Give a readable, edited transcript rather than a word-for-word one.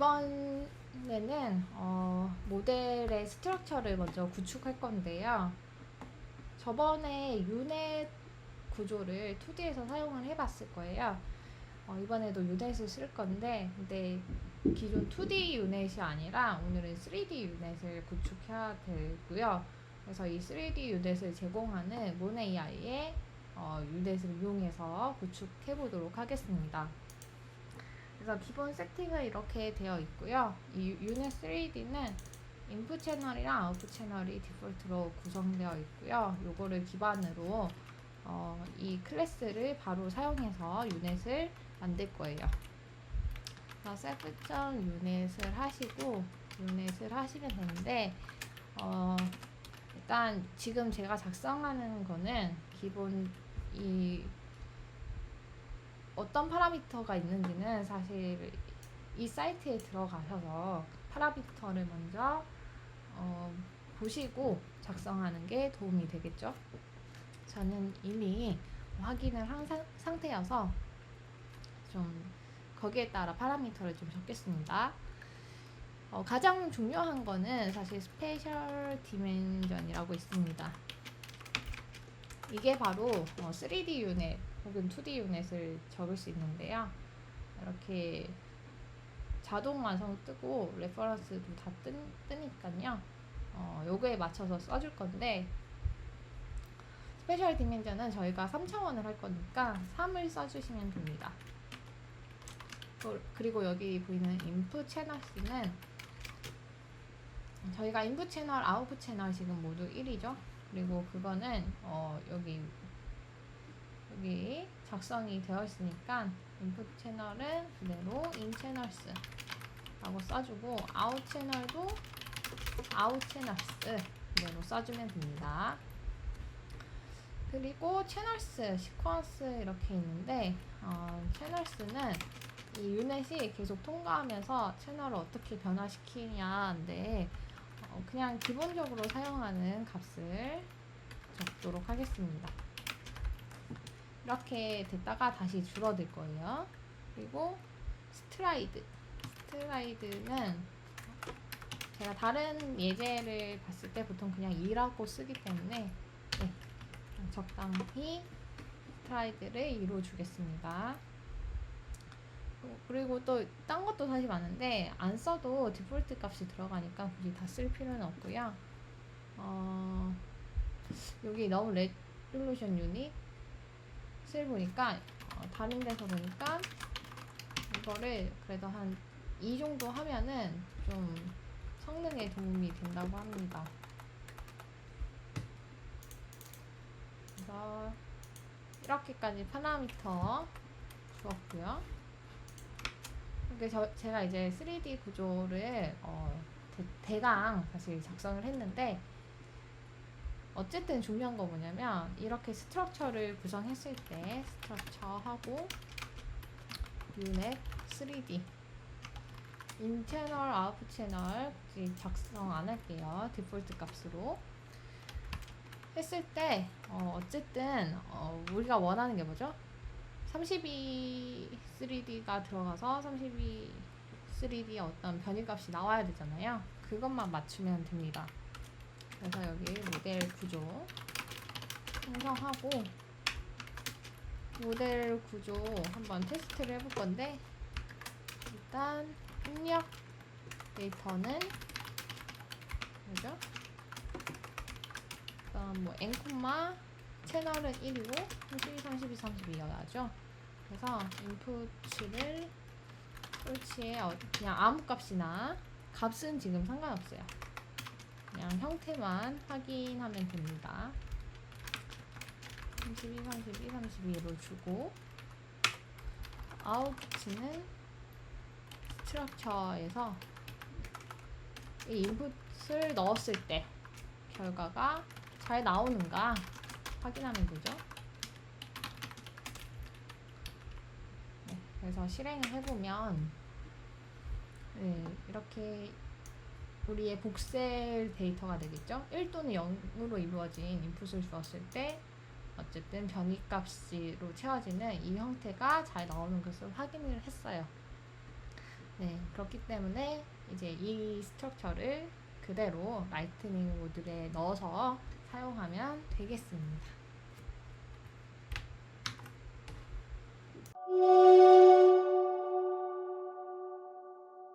이번에는 모델의 스트럭처를 먼저 구축할 건데요. 저번에 유넷 구조를 2D에서 사용을 해봤을 거예요. 이번에도 유넷을 쓸 건데, 근데 기존 2D 유넷이 아니라 오늘은 3D 유넷을 구축해야 되고요. 그래서 이 3D 유넷을 제공하는 몬AI의 유넷을 이용해서 구축해 보도록 하겠습니다. 그래서 기본 세팅은 이렇게 되어 있고요. 이 유닛 3D는 인풋 채널이랑 아웃풋 채널이 디폴트로 구성되어 있고요. 요거를 기반으로 이 클래스를 바로 사용해서 유닛을 만들 거예요. 그래서 self.unit을 하시고 유닛을 하시면 되는데 일단 지금 제가 작성하는 거는 기본 이 어떤 파라미터가 있는지는 사실 이 사이트에 들어가셔서 파라미터를 먼저 보시고 작성하는 게 도움이 되겠죠. 저는 이미 확인을 한 상태여서 좀 거기에 따라 파라미터를 좀 적겠습니다. 가장 중요한 거는 사실 스페셜 디멘전이라고 있습니다. 이게 바로 3D 유닛 혹은 2D 유닛을 적을 수 있는데요. 이렇게 자동 완성 뜨고 레퍼런스도 다 뜨니까요. 요거에 맞춰서 써줄 건데 스페셜 디멘전은 저희가 3차원을 할 거니까 3을 써주시면 됩니다. 그리고 여기 보이는 인풋 채널 C는 저희가 인풋 채널, 아웃풋 채널 지금 모두 1이죠. 그리고 그거는 여기 작성이 되어 있으니까 인풋 채널은 그대로 인채널스 라고 써주고 아웃 채널도 아웃 채널스 그대로 써주면 됩니다. 그리고 채널스, 시퀀스 이렇게 있는데 채널스는 이 유닛이 계속 통과하면서 채널을 어떻게 변화시키냐인데 그냥 기본적으로 사용하는 값을 적도록 하겠습니다. 이렇게 됐다가 다시 줄어들 거예요. 그리고 스트라이드는 제가 다른 예제를 봤을 때 보통 그냥 2라고 쓰기 때문에 적당히 스트라이드를 2로 주겠습니다. 그리고 또 딴 것도 사실 많은데 안 써도 디폴트 값이 들어가니까 굳이 다 쓸 필요는 없고요. 여기 너무 레졸루션 유닛을 보니까 다른 데서 보니까 이거를 그래도 한 2 정도 하면은 좀 성능에 도움이 된다고 합니다. 그래서 이렇게까지 파라미터 주었고요. 제가 이제 3D 구조를 대강 사실 작성을 했는데 어쨌든 중요한 거 뭐냐면 이렇게 스트럭처를 구성했을 때 스트럭처하고 유닛 3D 인채널 아웃풋 채널 굳이 작성 안 할게요. 디폴트 값으로 했을 때 어쨌든 우리가 원하는 게 뭐죠? 32 3D가 들어가서 32 3D의 어떤 변이값이 나와야 되잖아요. 그것만 맞추면 됩니다. 그래서 여기 모델 구조 생성하고 모델 구조 한번 테스트를 해볼 건데 일단 입력 데이터는 뭐죠? 뭐 n, 채널은 1이고 32, 32여야죠. 그래서 인풋을 솔치에 그냥 아무 값이나 값은 지금 상관없어요. 그냥 형태만 확인하면 됩니다. 32, 32, 32로 주고 아웃풋은 스트럭처에서 이 인풋을 넣었을 때 결과가 잘 나오는가 확인하면 되죠. 그래서 실행을 해보면 이렇게 우리의 복셀 데이터가 되겠죠. 1 또는 0으로 이루어진 인풋을 주었을 때 어쨌든 변이값으로 채워지는 이 형태가 잘 나오는 것을 확인을 했어요. 네, 그렇기 때문에 이제 이 스트럭처를 그대로 라이트닝 모듈에 넣어서 사용하면 되겠습니다.